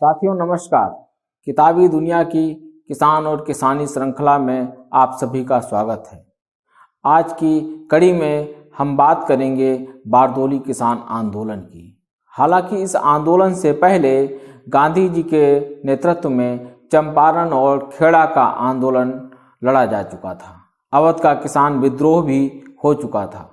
साथियों नमस्कार। किताबी दुनिया की किसान और किसानी श्रृंखला में आप सभी का स्वागत है। आज की कड़ी में हम बात करेंगे बारदोली किसान आंदोलन की। हालांकि इस आंदोलन से पहले गांधी जी के नेतृत्व में चंपारण और खेड़ा का आंदोलन लड़ा जा चुका था। अवध का किसान विद्रोह भी हो चुका था।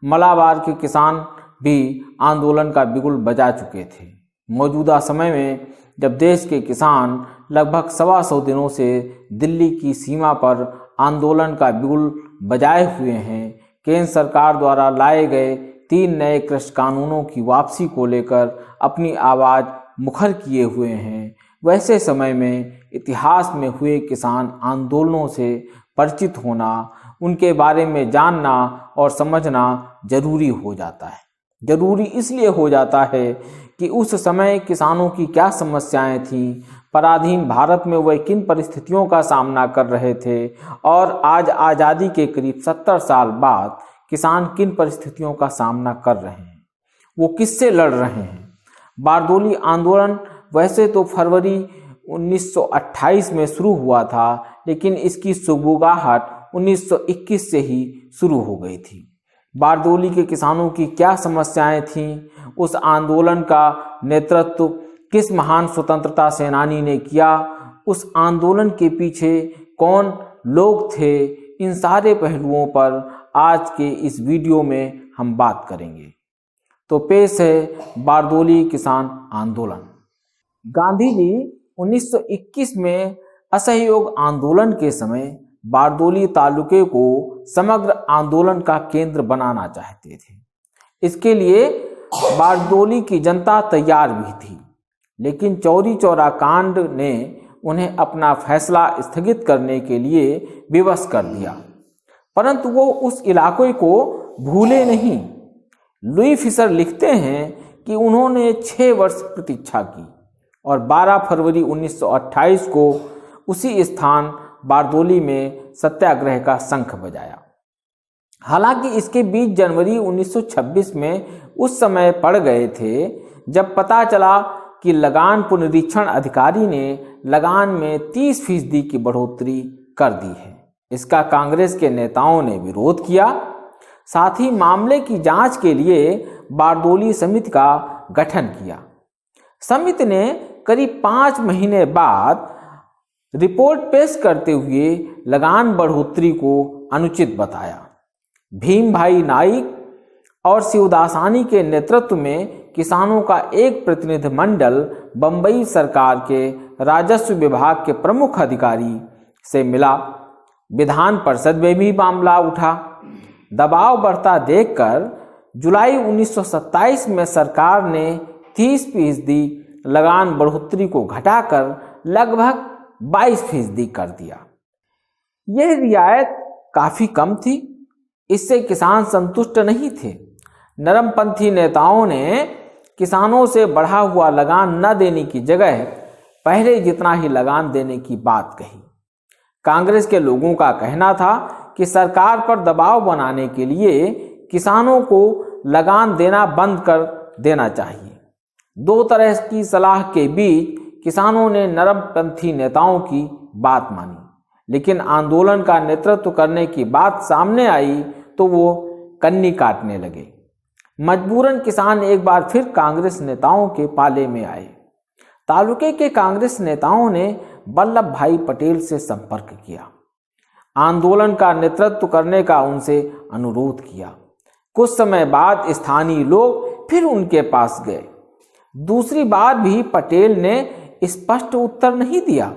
मलाबार के किसान भी आंदोलन का बिगुल बजा चुके थे। मौजूदा समय में जब देश के किसान लगभग 125 दिनों से दिल्ली की सीमा पर आंदोलन का बिगुल बजाए हुए हैं, केंद्र सरकार द्वारा लाए गए 3 नए कृषि कानूनों की वापसी को लेकर अपनी आवाज़ मुखर किए हुए हैं, वैसे समय में इतिहास में हुए किसान आंदोलनों से परिचित होना, उनके बारे में जानना और समझना जरूरी हो जाता है। जरूरी इसलिए हो जाता है कि उस समय किसानों की क्या समस्याएं थीं, पराधीन भारत में वे किन परिस्थितियों का सामना कर रहे थे और आज आज़ादी के करीब 70 साल बाद किसान किन परिस्थितियों का सामना कर रहे हैं, वो किससे लड़ रहे हैं। बारदोली आंदोलन वैसे तो फरवरी 1928 में शुरू हुआ था, लेकिन इसकी सुगबुगाहट 1921 से ही शुरू हो गई थी। बारदोली के किसानों की क्या समस्याएं थीं, उस आंदोलन का नेतृत्व किस महान स्वतंत्रता सेनानी ने किया, उस आंदोलन के पीछे कौन लोग थे, इन सारे पहलुओं पर आज के इस वीडियो में हम बात करेंगे। तो पेश है बारदोली किसान आंदोलन। गांधी जी 1921 में असहयोग आंदोलन के समय बारदोली तालुके को समग्र आंदोलन का केंद्र बनाना चाहते थे। इसके लिए बारदोली की जनता तैयार भी थी, लेकिन चौरी चौरा कांड ने उन्हें अपना फैसला स्थगित करने के लिए विवश कर दिया। परंतु वो उस इलाके को भूले नहीं। लुई फिशर लिखते हैं कि उन्होंने 6 वर्ष प्रतीक्षा की और 12 फरवरी 1928 को उसी स्थान बारदोली में सत्याग्रह का शंख बजाया। हालांकि इसके 20 जनवरी 1926 में उस समय पड़ गए थे जब पता चला कि लगान पुनरीक्षण अधिकारी ने लगान में 30% की बढ़ोतरी कर दी है। इसका कांग्रेस के नेताओं ने विरोध किया। साथ ही मामले की जांच के लिए बारदोली समिति का गठन किया। समिति ने करीब 5 महीने बाद रिपोर्ट पेश करते हुए लगान बढ़ोतरी को अनुचित बताया। भीम भाई नाइक और शिवदासानी के नेतृत्व में किसानों का एक प्रतिनिधि मंडल बंबई सरकार के राजस्व विभाग के प्रमुख अधिकारी से मिला। विधान परिषद में भी मामला उठा। दबाव बढ़ता देखकर जुलाई 1927 में सरकार ने 30% लगान बढ़ोतरी को घटाकर लगभग 22% कर दिया। यह रियायत काफ़ी कम थी। इससे किसान संतुष्ट नहीं थे। नरमपंथी नेताओं ने किसानों से बढ़ा हुआ लगान न देने की जगह पहले जितना ही लगान देने की बात कही। कांग्रेस के लोगों का कहना था कि सरकार पर दबाव बनाने के लिए किसानों को लगान देना बंद कर देना चाहिए। 2 तरह की सलाह के बीच किसानों ने नरमपंथी नेताओं की बात मानी, लेकिन आंदोलन का नेतृत्व करने की बात सामने आई तो वो कन्नी काटने लगे। मजबूरन किसान एक बार फिर कांग्रेस नेताओं के पाले में आए। तालुके के कांग्रेस नेताओं ने वल्लभ भाई पटेल से संपर्क किया। आंदोलन का नेतृत्व करने का उनसे अनुरोध किया। कुछ समय बाद स्थानीय लोग फिर उनके पास गए। दूसरी बार भी पटेल ने स्पष्ट उत्तर नहीं दिया।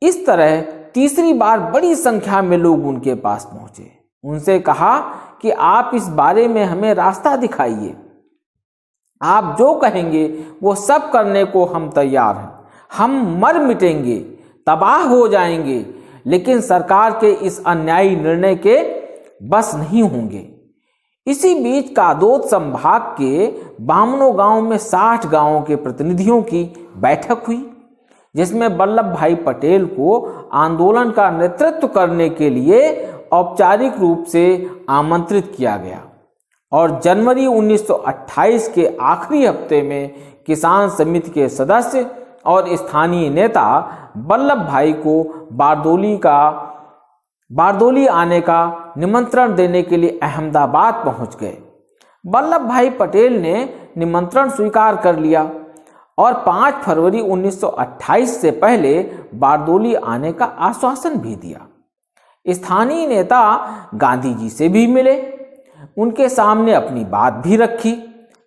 इस तरह तीसरी बार बड़ी संख्या में लोग उनके पास पहुंचे। उनसे कहा कि आप इस बारे में हमें रास्ता दिखाइए। आप जो कहेंगे वो सब करने को हम तैयार हैं। हम मर मिटेंगे, तबाह हो जाएंगे, लेकिन सरकार के इस अन्यायी निर्णय के बस नहीं होंगे। इसी बीच कादोद संभाग के बामनो गांव में 60 गांवों के प्रतिनिधियों की बैठक हुई, जिसमें वल्लभ भाई पटेल को आंदोलन का नेतृत्व करने के लिए औपचारिक रूप से आमंत्रित किया गया और जनवरी 1928 के आखिरी हफ्ते में किसान समिति के सदस्य और स्थानीय नेता वल्लभ भाई को बारदोली आने का निमंत्रण देने के लिए अहमदाबाद पहुंच गए। वल्लभ भाई पटेल ने निमंत्रण स्वीकार कर लिया और 5 फरवरी 1928 से पहले बारदोली आने का आश्वासन भी दिया। स्थानीय नेता गांधी जी से भी मिले, उनके सामने अपनी बात भी रखी।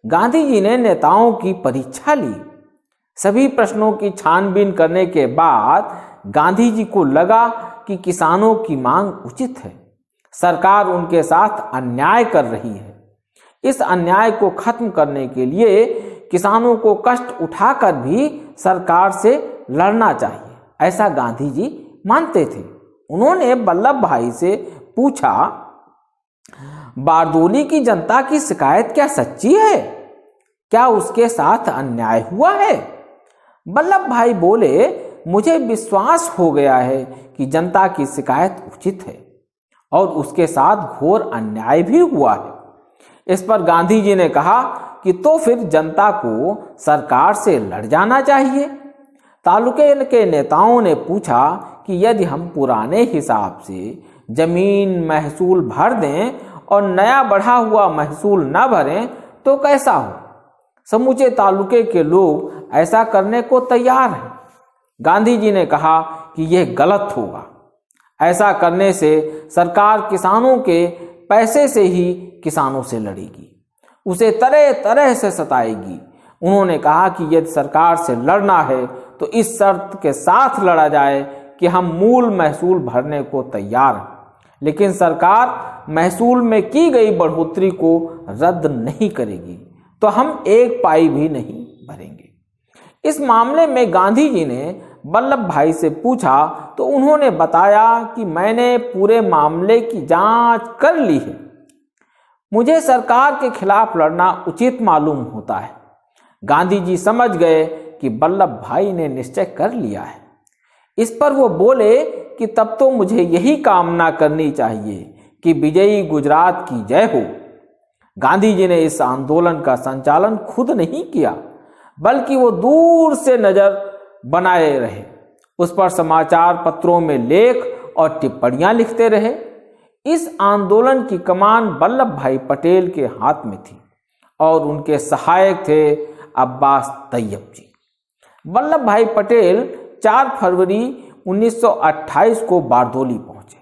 गांधी जी ने नेताओं की परीक्षा ली। सभी प्रश्नों की छानबीन करने के बाद गांधी जी को लगा कि किसानों की मांग उचित है, सरकार उनके साथ अन्याय कर रही है। इस अन्याय को खत्म करने के लिए किसानों को कष्ट उठाकर भी सरकार से लड़ना चाहिए, ऐसा गांधी जी मानते थे। उन्होंने वल्लभ भाई से पूछा, बारदोली की जनता की शिकायत क्या सच्ची है? क्या उसके साथ अन्याय हुआ है? वल्लभ भाई बोले, मुझे विश्वास हो गया है कि जनता की शिकायत उचित है और उसके साथ घोर अन्याय भी हुआ है। इस पर गांधी जी ने कहा कि तो फिर जनता को सरकार से लड़ जाना चाहिए। तालुके के नेताओं ने पूछा कि यदि हम पुराने हिसाब से जमीन महसूल भर दें और नया बढ़ा हुआ महसूल न भरें तो कैसा हो? समूचे तालुके के लोग ऐसा करने को तैयार हैं। गांधी जी ने कहा कि यह गलत होगा। ऐसा करने से सरकार किसानों के पैसे से ही किसानों से लड़ेगी, उसे तरह तरह से सताएगी। उन्होंने कहा कि यदि सरकार से लड़ना है तो इस शर्त के साथ लड़ा जाए कि हम मूल महसूल भरने को तैयार हैं, लेकिन सरकार महसूल में की गई बढ़ोतरी को रद्द नहीं करेगी तो हम एक पाई भी नहीं भरेंगे। इस मामले में गांधी जी ने वल्लभ भाई से पूछा तो उन्होंने बताया कि मैंने पूरे मामले की जांच कर ली है, मुझे सरकार के खिलाफ लड़ना उचित मालूम होता है। गांधी जी समझ गए कि वल्लभ भाई ने निश्चय कर लिया है। इस पर वो बोले कि तब तो मुझे यही कामना करनी चाहिए कि विजयी गुजरात की जय हो। गांधी जी ने इस आंदोलन का संचालन खुद नहीं किया, बल्कि वो दूर से नजर बनाए रहे, उस पर समाचार पत्रों में लेख और टिप्पणियां लिखते रहे। इस आंदोलन की कमान वल्लभ भाई पटेल के हाथ में थी और उनके सहायक थे अब्बास तैयब जी। वल्लभ भाई पटेल 4 फरवरी 1928 को बारदोली पहुंचे।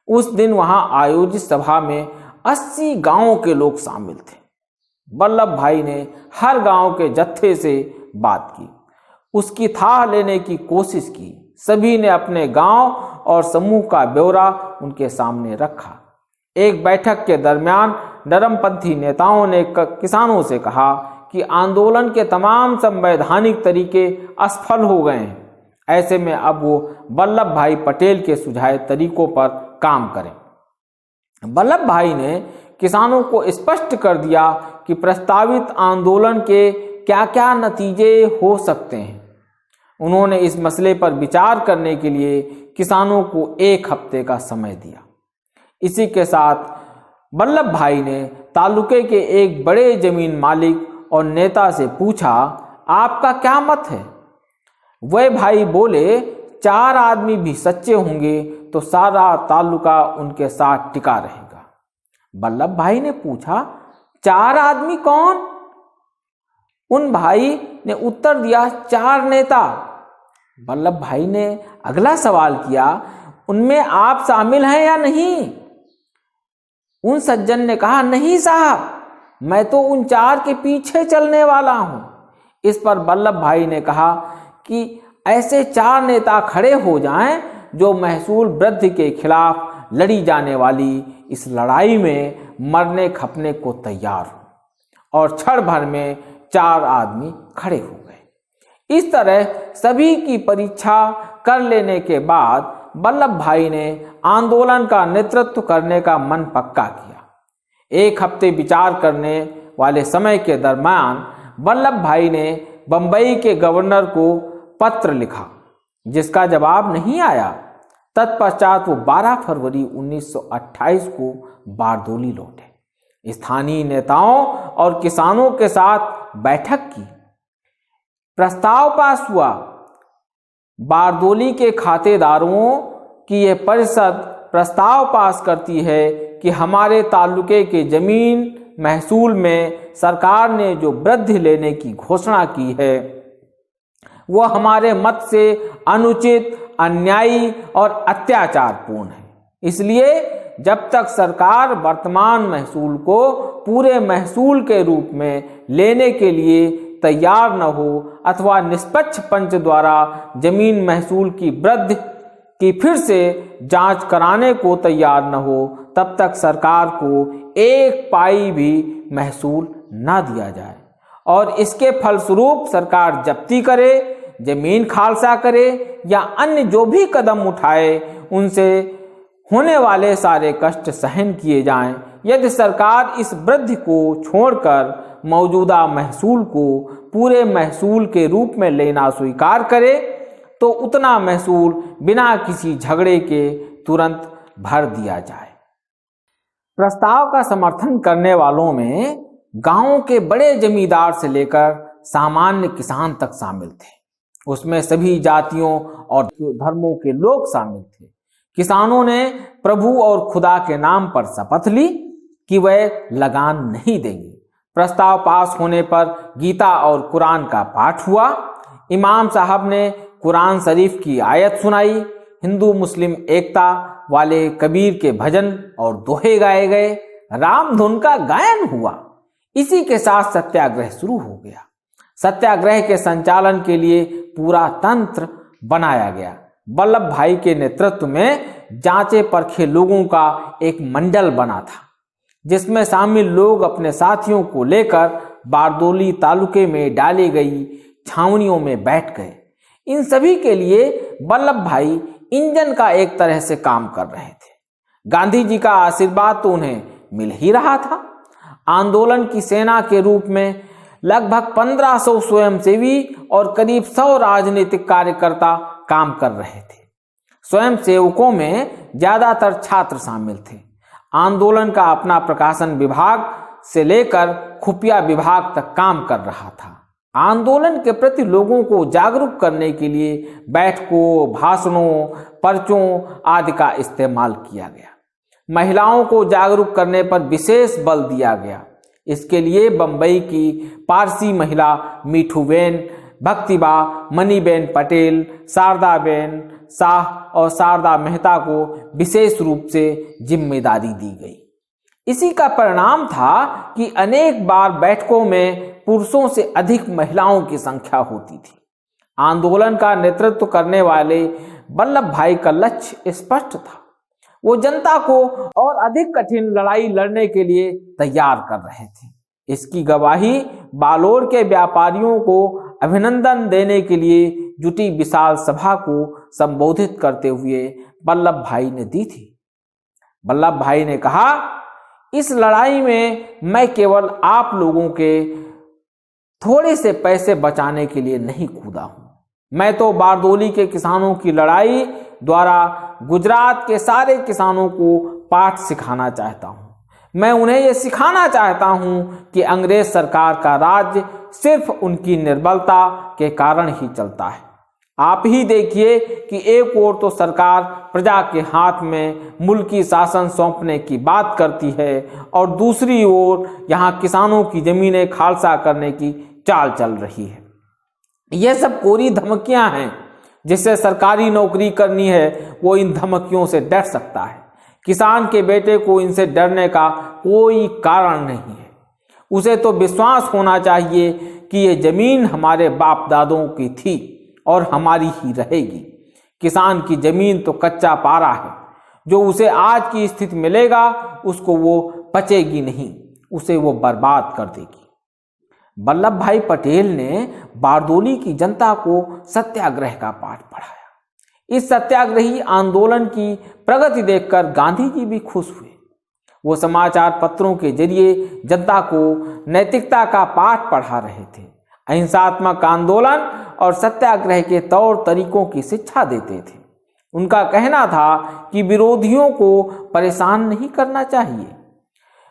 उस दिन वहां आयोजित सभा में 80 गांवों के लोग शामिल थे। वल्लभ भाई ने हर गांव के जत्थे से बात की, उसकी थाह लेने की कोशिश की। सभी ने अपने गांव और समूह का ब्यौरा उनके सामने रखा। एक बैठक के दरमियान नरमपंथी नेताओं ने किसानों से कहा कि आंदोलन के तमाम संवैधानिक तरीके असफल हो गए हैं, ऐसे में अब वो वल्लभ भाई पटेल के सुझाए तरीकों पर काम करें। वल्लभ भाई ने किसानों को स्पष्ट कर दिया कि प्रस्तावित आंदोलन के क्या क्या नतीजे हो सकते हैं। उन्होंने इस मसले पर विचार करने के लिए किसानों को 1 हफ्ते का समय दिया। इसी के साथ वल्लभ भाई ने तालुके के एक बड़े जमीन मालिक और नेता से पूछा, आपका क्या मत है? वह भाई बोले, 4 आदमी भी सच्चे होंगे तो सारा तालुका उनके साथ टिका रहेगा। वल्लभ भाई ने पूछा, 4 आदमी कौन? उन भाई ने उत्तर दिया, 4 नेता। वल्लभ भाई ने अगला सवाल किया, उनमें आप शामिल हैं या नहीं? उन सज्जन ने कहा, नहीं साहब, मैं तो उन 4 के पीछे चलने वाला हूं। इस पर वल्लभ भाई ने कहा कि ऐसे 4 नेता खड़े हो जाएं जो महसूल वृद्धि के खिलाफ लड़ी जाने वाली इस लड़ाई में मरने खपने को तैयार हो। और क्षण भर में 4 आदमी खड़े हो गए। इस तरह सभी की परीक्षा कर लेने के बाद वल्लभ भाई ने आंदोलन का नेतृत्व करने का मन पक्का किया। 1 हफ्ते विचार करने वाले समय के दरमियान वल्लभ भाई ने बंबई के गवर्नर को पत्र लिखा, जिसका जवाब नहीं आया। तत्पश्चात वो 12 फरवरी 1928 को बारदोली लौटे। स्थानीय नेताओं और किसानों के साथ बैठक की। प्रस्ताव पास हुआ। बारदोली के खातेदारों की यह परिषद प्रस्ताव पास करती है कि हमारे तालुके के जमीन महसूल में सरकार ने जो वृद्धि लेने की घोषणा की है वह हमारे मत से अनुचित, अन्यायी और अत्याचारपूर्ण है। इसलिए जब तक सरकार वर्तमान महसूल को पूरे महसूल के रूप में लेने के लिए तैयार न हो अथवा निष्पक्ष पंच द्वारा जमीन महसूल की वृद्धि की फिर से जांच कराने को तैयार न हो, तब तक सरकार को एक पाई भी महसूल न दिया जाए और इसके फलस्वरूप सरकार जब्ती करे, जमीन खालसा करे या अन्य जो भी कदम उठाए उनसे होने वाले सारे कष्ट सहन किए जाएं। यदि सरकार इस वृद्धि को छोड़कर मौजूदा महसूल को पूरे महसूल के रूप में लेना स्वीकार करे तो उतना महसूल बिना किसी झगड़े के तुरंत भर दिया जाए। प्रस्ताव का समर्थन करने वालों में गांवों के बड़े जमींदार से लेकर सामान्य किसान तक शामिल थे। उसमें सभी जातियों और धर्मों के लोग शामिल थे। किसानों ने प्रभु और खुदा के नाम पर शपथ ली कि वह लगान नहीं देंगे। प्रस्ताव पास होने पर गीता और कुरान का पाठ हुआ। इमाम साहब ने कुरान शरीफ की आयत सुनाई। हिंदू मुस्लिम एकता वाले कबीर के भजन और दोहे गाए गए। राम धुन का गायन हुआ। इसी के साथ सत्याग्रह शुरू हो गया। सत्याग्रह के संचालन के लिए पूरा तंत्र बनाया गया। वल्लभ भाई के नेतृत्व में जांचे परखे लोगों का एक मंडल बना था, जिसमें शामिल लोग अपने साथियों को लेकर बारदोली तालुके में डाली गई छावनियों में बैठ गए। इन सभी के लिए वल्लभ भाई इंजन का एक तरह से काम कर रहे थे। गांधी जी का आशीर्वाद तो उन्हें मिल ही रहा था। आंदोलन की सेना के रूप में लगभग 1500 स्वयंसेवी और करीब 100 राजनीतिक कार्यकर्ता काम कर रहे थे। स्वयंसेवकों में ज्यादातर छात्र शामिल थे। आंदोलन का अपना प्रकाशन विभाग से लेकर खुफिया विभाग तक काम कर रहा था। आंदोलन के प्रति लोगों को जागरूक करने के लिए बैठकों, भाषणों, पर्चों आदि का इस्तेमाल किया गया। महिलाओं को जागरूक करने पर विशेष बल दिया गया। इसके लिए बंबई की पारसी महिला मीठूबेन, भक्तिबा, मनीबेन पटेल, शारदाबेन शाह और शारदा मेहता को विशेष रूप से जिम्मेदारी दी गई। इसी का परिणाम था कि अनेक बार बैठकों में पुरुषों से अधिक महिलाओं की संख्या होती थी। आंदोलन का नेतृत्व करने वाले वल्लभ भाई का लक्ष्य स्पष्ट था। वो जनता को और अधिक कठिन लड़ाई लड़ने के लिए तैयार कर रहे थे। इसकी गवाही बालोर के व्यापारियों को अभिनंदन देने के लिए जुटी विशाल सभा को संबोधित करते हुए वल्लभ भाई ने दी थी। वल्लभ भाई ने कहा, इस लड़ाई में मैं केवल आप लोगों के थोड़े से पैसे बचाने के लिए नहीं कूदा हूं। मैं तो बारदोली के किसानों की लड़ाई द्वारा गुजरात के सारे किसानों को पाठ सिखाना चाहता हूं। मैं उन्हें यह सिखाना चाहता हूं कि अंग्रेज सरकार का राज्य सिर्फ उनकी निर्बलता के कारण ही चलता है। आप ही देखिए कि एक ओर तो सरकार प्रजा के हाथ में मुल्की शासन सौंपने की बात करती है और दूसरी ओर यहाँ किसानों की जमीनें खालसा करने की चाल चल रही है। यह सब कोरी धमकियां हैं। जिससे सरकारी नौकरी करनी है वो इन धमकियों से डर सकता है। किसान के बेटे को इनसे डरने का कोई कारण नहीं है। उसे तो विश्वास होना चाहिए कि ये जमीन हमारे बाप दादों की थी और हमारी ही रहेगी। किसान की जमीन तो कच्चा पारा है। जो उसे आज की स्थिति मिलेगा उसको वो पचेगी नहीं, उसे वो बर्बाद कर देगी। वल्लभ भाई पटेल ने बारदोली की जनता को सत्याग्रह का पाठ पढ़ाया। इस सत्याग्रही आंदोलन की प्रगति देखकर गांधी जी भी खुश हुए। वो समाचार पत्रों के जरिए जनता को नैतिकता का पाठ पढ़ा रहे थे। अहिंसात्मक आंदोलन और सत्याग्रह के तौर तरीकों की शिक्षा देते थे। उनका कहना था कि विरोधियों को परेशान नहीं करना चाहिए,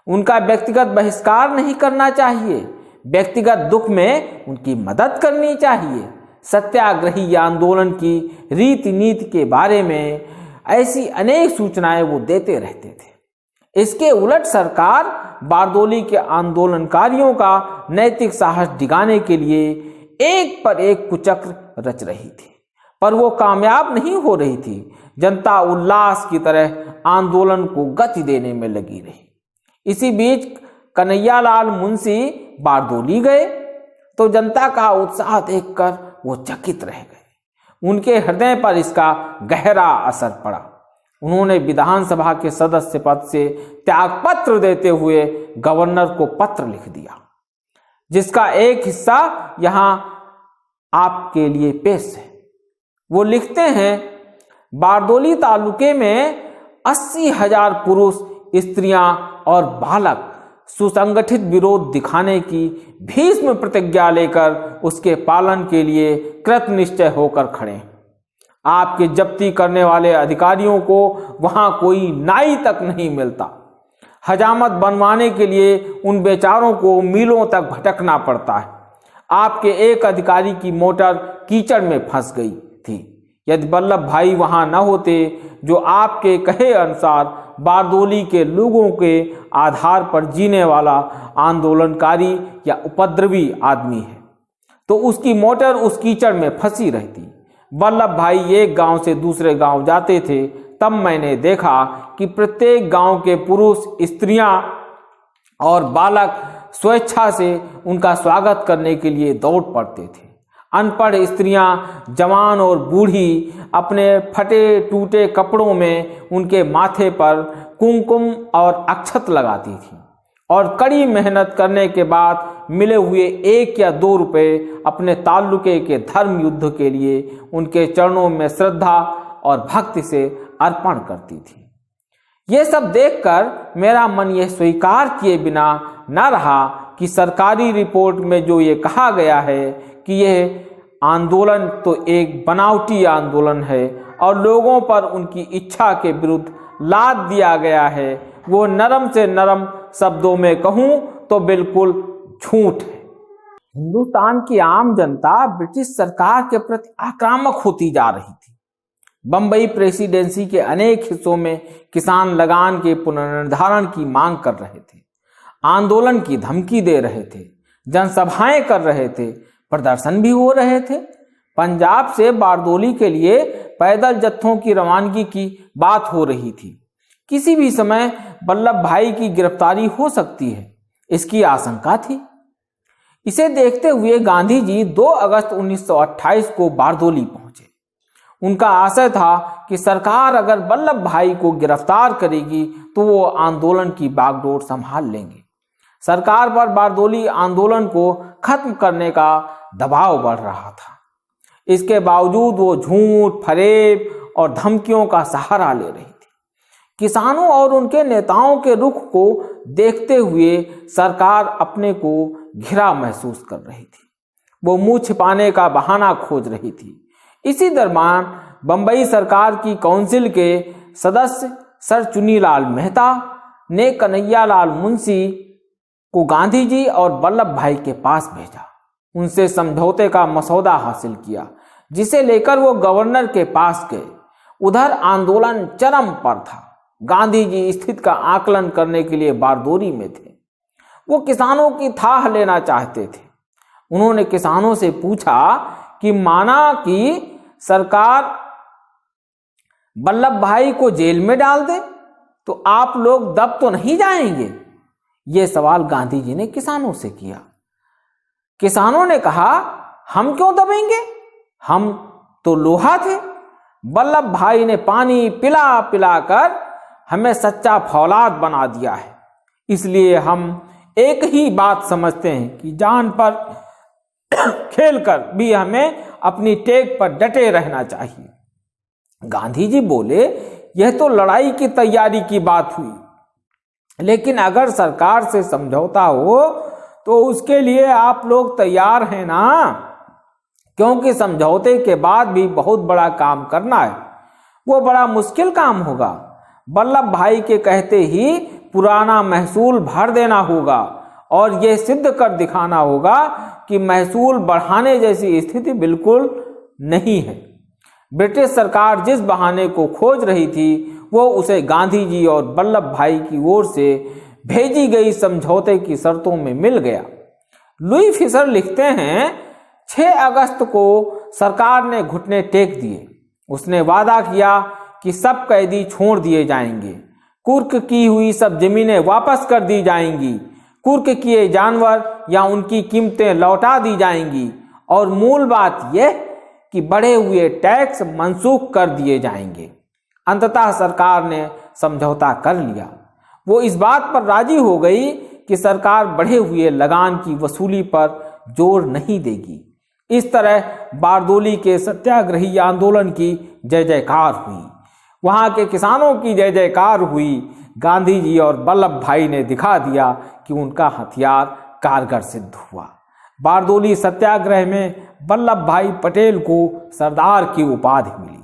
उनका व्यक्तिगत बहिष्कार नहीं करना चाहिए। व्यक्तिगत दुख में उनकी मदद करनी चाहिए। सत्याग्रही आंदोलन की रीति नीति के बारे में ऐसी अनेक सूचनाएं वो देते रहते थे। इसके उलट सरकार बारदोली के आंदोलनकारियों का नैतिक साहस डिगाने के लिए एक पर एक कुचक्र रच रही थी, पर वो कामयाब नहीं हो रही थी। जनता उल्लास की तरह आंदोलन को गति देने में लगी रही। इसी बीच कन्हैयालाल मुंशी बारदोली गए तो जनता का उत्साह देखकर वो चकित रह गए। उनके हृदय पर इसका गहरा असर पड़ा। उन्होंने विधानसभा के सदस्य पद से त्यागपत्र देते हुए गवर्नर को पत्र लिख दिया, जिसका एक हिस्सा यहाँ आपके लिए पेश है। वो लिखते हैं, बारदोली तालुके में 80,000 पुरुष, स्त्रियां और बालक सुसंगठित विरोध दिखाने की भीष्म प्रतिज्ञा लेकर उसके पालन के लिए कृत निश्चय होकर खड़े। आपके जब्ती करने वाले अधिकारियों को वहां कोई नाई तक नहीं मिलता। हजामत बनवाने के लिए उन बेचारों को मीलों तक भटकना पड़ता है। आपके एक अधिकारी की मोटर कीचड़ में फंस गई थी। यदि वल्लभ भाई वहां न होते, जो आपके कहे अनुसार बारदोली के लोगों के आधार पर जीने वाला आंदोलनकारी या उपद्रवी आदमी है, तो उसकी मोटर उस कीचड़ में फंसी रहती। वल्लभ भाई एक गांव से दूसरे गांव जाते थे, तब मैंने देखा कि प्रत्येक गांव के पुरुष, स्त्रियां और बालक स्वेच्छा से उनका स्वागत करने के लिए दौड़ पड़ते थे। अनपढ़ स्त्रियां, जवान और बूढ़ी अपने फटे टूटे कपड़ों में उनके माथे पर कुमकुम और अक्षत लगाती थी और कड़ी मेहनत करने के बाद मिले हुए 1 या 2 रुपए अपने ताल्लुके के धर्म युद्ध के लिए उनके चरणों में श्रद्धा और भक्ति से अर्पण करती थी। ये सब देखकर मेरा मन यह स्वीकार किए बिना न रहा कि सरकारी रिपोर्ट में जो ये कहा गया है कि यह आंदोलन तो एक बनावटी आंदोलन है और लोगों पर उनकी इच्छा के विरुद्ध लाद दिया गया है, वो नरम से नरम शब्दों में कहूं तो बिल्कुल झूठ है। हिंदुस्तान की आम जनता ब्रिटिश सरकार के प्रति आक्रामक होती जा रही थी। बंबई प्रेसिडेंसी के अनेक हिस्सों में किसान लगान के पुनर्निर्धारण की मांग कर रहे थे, आंदोलन की धमकी दे रहे थे, जनसभाएं कर रहे थे, प्रदर्शन भी हो रहे थे। पंजाब से बारदोली के लिए पैदल जत्थों की रवानगी की बात हो रही थी। किसी भी समय वल्लभ भाई की गिरफ्तारी हो सकती है, इसकी आशंका थी। इसे देखते हुए गांधी जी 2 अगस्त 1928 को बारदोली पहुंचे। उनका आशय था कि सरकार अगर वल्लभ भाई को गिरफ्तार करेगी तो वो आंदोलन की बागडोर संभाल लेंगे। सरकार पर बारदोली आंदोलन को खत्म करने का दबाव बढ़ रहा था। इसके बावजूद वो झूठ, फरेब और धमकियों का सहारा ले रही थी। किसानों और उनके नेताओं के रुख को देखते हुए सरकार अपने को घिरा महसूस कर रही थी। वो मुंह छिपाने का बहाना खोज रही थी। इसी दरमियान बंबई सरकार की काउंसिल के सदस्य सर चुनीलाल मेहता ने कन्हैयालाल मुंशी को गांधी जी और वल्लभ भाई के पास भेजा। उनसे समझौते का मसौदा हासिल किया, जिसे लेकर वो गवर्नर के पास गए। उधर आंदोलन चरम पर था। गांधी जी स्थिति का आकलन करने के लिए बारदोली में थे। वो किसानों की थाह लेना चाहते थे। उन्होंने किसानों से पूछा कि माना कि सरकार वल्लभ भाई को जेल में डाल दे तो आप लोग दब तो नहीं जाएंगे? ये सवाल गांधी जी ने किसानों से किया। किसानों ने कहा, हम क्यों दबेंगे, हम तो लोहा थे। वल्लभ भाई ने पानी पिला पिला कर हमें सच्चा फौलाद बना दिया है, इसलिए हम एक ही बात समझते हैं कि जान पर खेलकर भी हमें अपनी टेक पर डटे रहना चाहिए। गांधी जी बोले, यह तो लड़ाई की तैयारी की बात हुई, लेकिन अगर सरकार से समझौता हो तो उसके लिए आप लोग तैयार हैं ना? क्योंकि समझौते के बाद भी बहुत बड़ा काम करना है, वो बड़ा मुश्किल काम होगा। वल्लभ भाई के कहते ही पुराना महसूल भर देना होगा और यह सिद्ध कर दिखाना होगा कि महसूल बढ़ाने जैसी स्थिति बिल्कुल नहीं है। ब्रिटिश सरकार जिस बहाने को खोज रही थी वो उसे गांधी जी और वल्लभ भाई की ओर से भेजी गई समझौते की शर्तों में मिल गया। लुई फिशर लिखते हैं, 6 अगस्त को सरकार ने घुटने टेक दिए। उसने वादा किया कि सब कैदी छोड़ दिए जाएंगे, कुर्क की हुई सब जमीनें वापस कर दी जाएंगी, कुर्क किए जानवर या उनकी कीमतें लौटा दी जाएंगी और मूल बात यह कि बढ़े हुए टैक्स मंसूख कर दिए जाएंगे। अंततः सरकार ने समझौता कर लिया। वो इस बात पर राजी हो गई कि सरकार बढ़े हुए लगान की वसूली पर जोर नहीं देगी। इस तरह बारदोली के सत्याग्रही आंदोलन की जय जयकार हुई, वहां के किसानों की जय जयकार हुई। गांधी जी और वल्लभ भाई ने दिखा दिया कि उनका हथियार कारगर सिद्ध हुआ। बारदोली सत्याग्रह में वल्लभ भाई पटेल को सरदार की उपाधि मिली।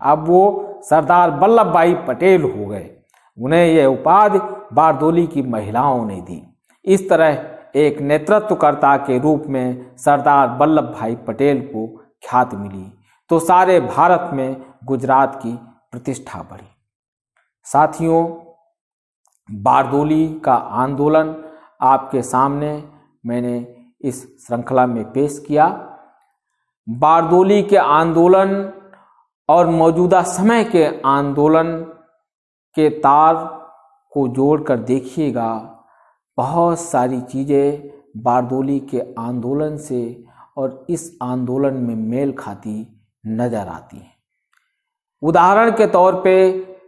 अब वो सरदार वल्लभ भाई पटेल हो गए। उन्हें यह उपाधि बारदोली की महिलाओं ने दी। इस तरह एक नेतृत्वकर्ता के रूप में सरदार वल्लभ भाई पटेल को ख्याति मिली तो सारे भारत में गुजरात की प्रतिष्ठा बढ़ी। साथियों, बारदोली का आंदोलन आपके सामने मैंने इस श्रृंखला में पेश किया। बारदोली के आंदोलन और मौजूदा समय के आंदोलन के तार को जोड़कर देखिएगा, बहुत सारी चीज़ें बारदोली के आंदोलन से और इस आंदोलन में मेल खाती नजर आती हैं। उदाहरण के तौर पे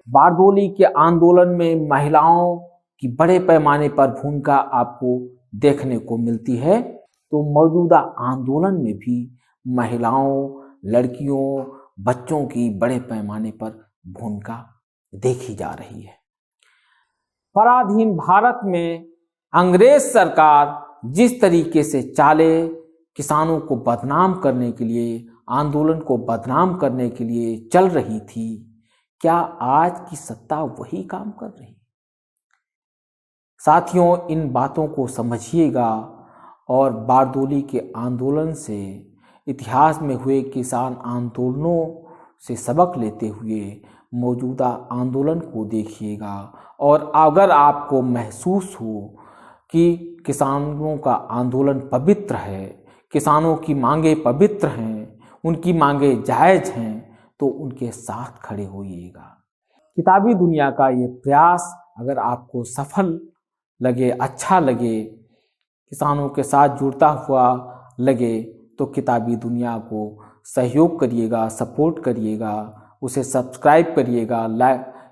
बारदोली के आंदोलन में महिलाओं की बड़े पैमाने पर भूमिका आपको देखने को मिलती है, तो मौजूदा आंदोलन में भी महिलाओं, लड़कियों, बच्चों की बड़े पैमाने पर भूमिका देखी जा रही है। पराधीन भारत में अंग्रेज सरकार जिस तरीके से चाले किसानों को बदनाम करने के लिए, आंदोलन को बदनाम करने के लिए चल रही थी, क्या आज की सत्ता वही काम कर रही? साथियों, इन बातों को समझिएगा और बारदोली के आंदोलन से, इतिहास में हुए किसान आंदोलनों से सबक लेते हुए मौजूदा आंदोलन को देखिएगा। और अगर आपको महसूस हो कि किसानों का आंदोलन पवित्र है, किसानों की मांगें पवित्र हैं, उनकी मांगें जायज़ हैं, तो उनके साथ खड़े होइएगा। किताबी दुनिया का ये प्रयास अगर आपको सफल लगे, अच्छा लगे, किसानों के साथ जुड़ता हुआ लगे, तो किताबी दुनिया को सहयोग करिएगा, सपोर्ट करिएगा, उसे सब्सक्राइब करिएगा,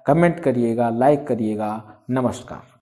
कमेंट करिएगा, लाइक करिएगा। नमस्कार।